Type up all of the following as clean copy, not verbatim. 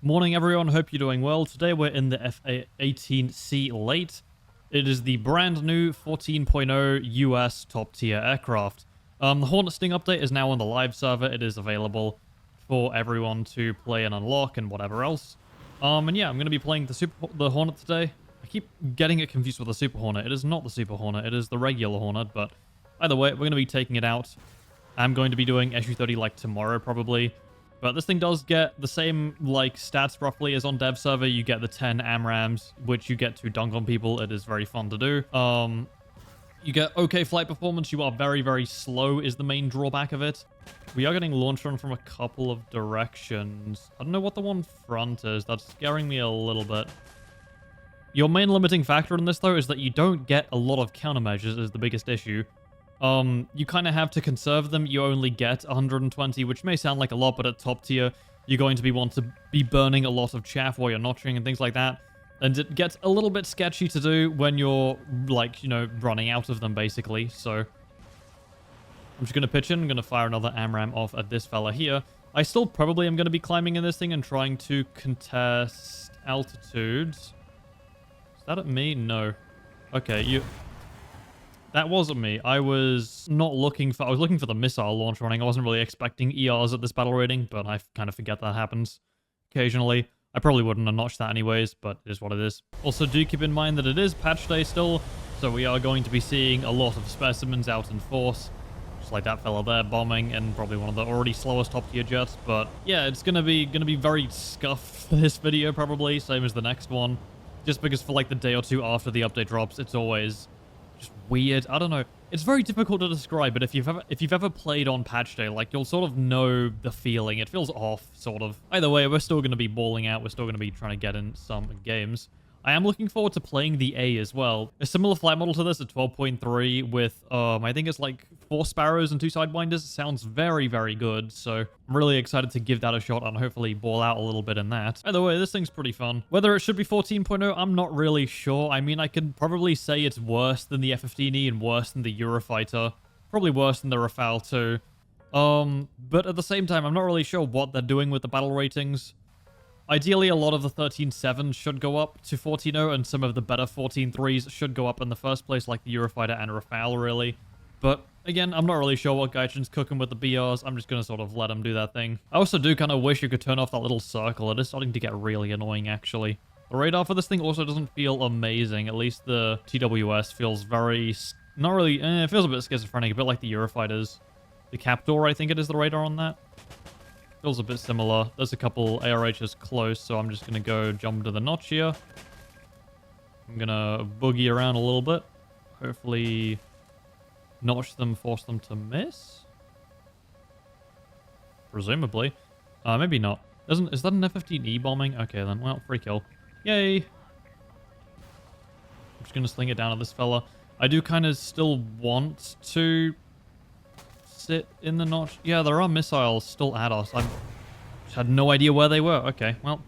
Morning everyone, hope you're doing well. Today we're in the A-18C late. It is the brand new 14.0 US top tier aircraft. The Hornet Sting update is now on the live server. It is available for everyone to play and unlock and whatever else. And yeah, I'm going to be playing the Hornet today. I keep getting it confused with the Super Hornet. It is not the Super Hornet, it is the regular Hornet, but either way, we're going to be taking it out. I'm going to be doing SU-30 like tomorrow probably. But this thing does get the same, like, stats roughly as on dev server. You get the 10 AMRAMs, which you get to dunk on people. It is very fun to do. You get okay flight performance. You are very, very slow is the main drawback of it. We are getting launched on from a couple of directions. I don't know what the one front is. That's scaring me a little bit. Your main limiting factor in this, though, is that you don't get a lot of countermeasures is the biggest issue. You kind of have to conserve them. You only get 120, which may sound like a lot, but at top tier, you're going to want to be burning a lot of chaff while you're notching and things like that. And it gets a little bit sketchy to do when you're, like, you know, running out of them, basically. So I'm just going to pitch in. I'm going to fire another AMRAM off at this fella here. I still probably am going to be climbing in this thing and trying to contest altitudes. Is that at me? No. Okay, That wasn't me. I was looking for the missile launch running. I wasn't really expecting ERs at this battle rating, but I kind of forget that happens occasionally. I probably wouldn't have notched that anyways, but it is what it is. Also, do keep in mind that it is patch day still, so we are going to be seeing a lot of specimens out in force. Just like that fella there bombing, and probably one of the already slowest top tier jets. But yeah, it's gonna be very scuffed for this video probably, same as the next one. Just because for like the day or two after the update drops, it's always just weird. I don't know. It's very difficult to describe, but if you've ever played on patch day, like, you'll sort of know the feeling. It feels off, sort of. Either way, we're still going to be balling out. We're still going to be trying to get in some games. I am looking forward to playing the A as well. A similar flight model to this, a 12.3 with, I think it's like 4 Sparrows and 2 Sidewinders. It sounds very, very good. So I'm really excited to give that a shot and hopefully ball out a little bit in that. Either way, this thing's pretty fun. Whether it should be 14.0, I'm not really sure. I mean, I could probably say it's worse than the F-15E and worse than the Eurofighter. Probably worse than the Rafale too. But at the same time, I'm not really sure what they're doing with the battle ratings. Ideally, a lot of the 13.7s should go up to 14.0, and some of the better 14.3s should go up in the first place, like the Eurofighter and Rafale, really. But again, I'm not really sure what Gaijin's cooking with the BRs. I'm just going to sort of let them do that thing. I also do kind of wish you could turn off that little circle. It is starting to get really annoying, actually. The radar for this thing also doesn't feel amazing. At least the TWS feels very... Not really... it feels a bit schizophrenic, a bit like the Eurofighters. The Captor, I think it is the radar on that. Feels a bit similar. There's a couple ARHs close, so I'm just going to go jump to the notch here. I'm going to boogie around a little bit. Hopefully notch them, force them to miss? Presumably. Maybe not. Is that an F-15E bombing? Okay then, well, free kill. Yay! I'm just going to sling it down at this fella. I do kind of still want to sit in the notch. Yeah, there are missiles still at us. I just had no idea where they were. Okay, well,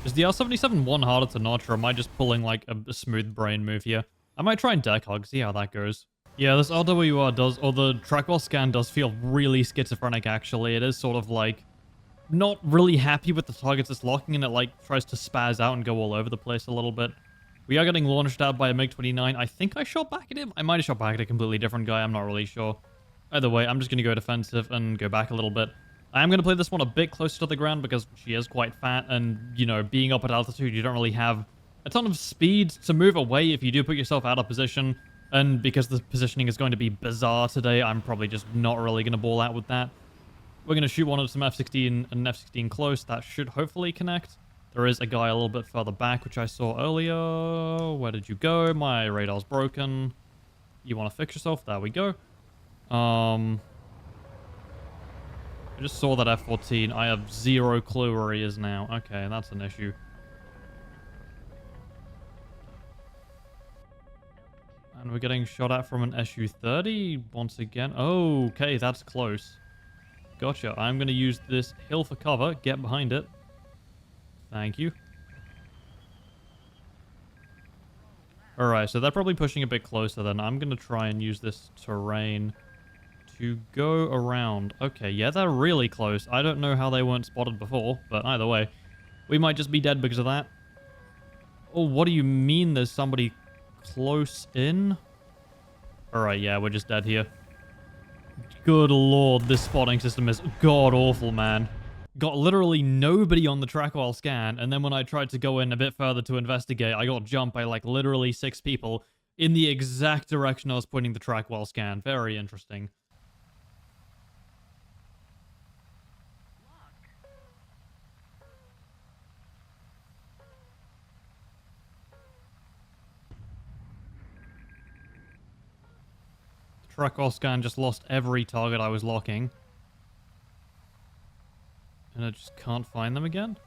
is the R-77 one harder to notch, or am I just pulling like a smooth brain move here? I might try and deck hug, see how that goes. Yeah, this RWR does, or the trackwell scan does feel really schizophrenic, actually. It is sort of like not really happy with the targets it's locking, and it like tries to spaz out and go all over the place a little bit. We are getting launched out by a MiG-29. I think I shot back at him. I might have shot back at a completely different guy. I'm not really sure. Either way, I'm just going to go defensive and go back a little bit. I am going to play this one a bit closer to the ground because she is quite fat, and, you know, being up at altitude, you don't really have a ton of speed to move away if you do put yourself out of position. And because the positioning is going to be bizarre today, I'm probably just not really going to ball out with that. We're going to shoot one of some F-16 and F-16 close. That should hopefully connect. There is a guy a little bit further back, which I saw earlier. Where did you go? My radar's broken. You want to fix yourself? There we go. I just saw that F-14. I have zero clue where he is now. Okay, that's an issue. And we're getting shot at from an SU-30 once again. Oh, okay, that's close. Gotcha. I'm going to use this hill for cover. Get behind it. Thank you. Alright, so they're probably pushing a bit closer then. I'm going to try and use this terrain to go around. Okay, yeah, they're really close. I don't know how they weren't spotted before, but either way. We might just be dead because of that. Oh, what do you mean there's somebody close in? Alright, yeah, we're just dead here. Good lord, this spotting system is god-awful, man. Got literally nobody on the track while scan, and then when I tried to go in a bit further to investigate, I got jumped by, like, literally 6 people in the exact direction I was pointing the track while scan. Very interesting. Track while scan just lost every target I was locking. And I just can't find them again?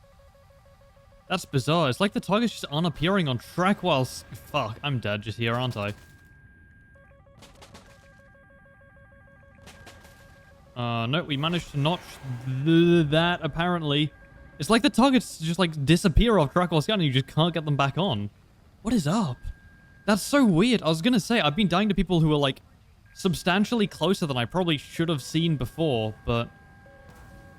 That's bizarre. It's like the target's just unappearing on track while... Fuck, I'm dead just here, aren't I? No, we managed to notch that, apparently. It's like the targets just, like, disappear off track while scan and you just can't get them back on. What is up? That's so weird. I was gonna say, I've been dying to people who are, like, substantially closer than I probably should have seen before, but...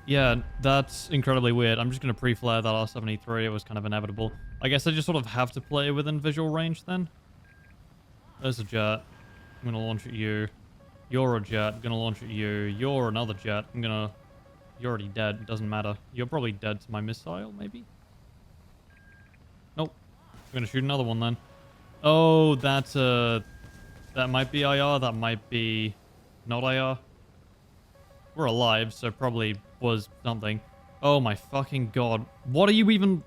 Yeah, that's incredibly weird. I'm just going to pre-flare that R-73. It was kind of inevitable. I guess I just sort of have to play within visual range then. There's a jet. I'm going to launch at you. You're a jet. I'm going to launch at you. You're another jet. I'm going to... You're already dead. It doesn't matter. You're probably dead to my missile, maybe? Nope. I'm going to shoot another one then. Oh, that's that might be IR. That might be not IR. We're alive, so probably was something. Oh my fucking god. What are you even...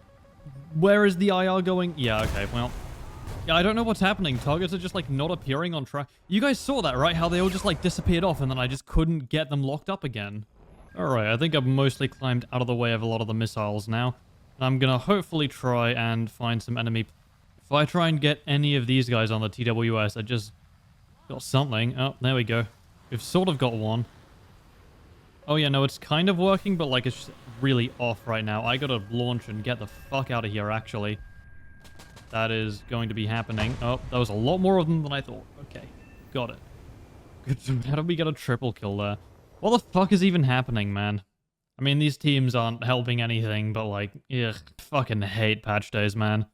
Where is the IR going? Yeah, okay, well... Yeah, I don't know what's happening. Targets are just, like, not appearing on track. You guys saw that, right? How they all just, like, disappeared off, and then I just couldn't get them locked up again. Alright, I think I've mostly climbed out of the way of a lot of the missiles now. And I'm gonna hopefully try and find some enemy... If I try and get any of these guys on the TWS, I just... got something. Oh, there we go. We've sort of got one. Oh yeah, no, it's kind of working, but like it's just really off right now. I gotta launch and get the fuck out of here, actually. That is going to be happening. Oh, that was a lot more of them than I thought. Okay, got it. Good. How did we get a triple kill there? What the fuck is even happening, man? I mean, these teams aren't helping anything, but like, ugh, fucking hate patch days, man.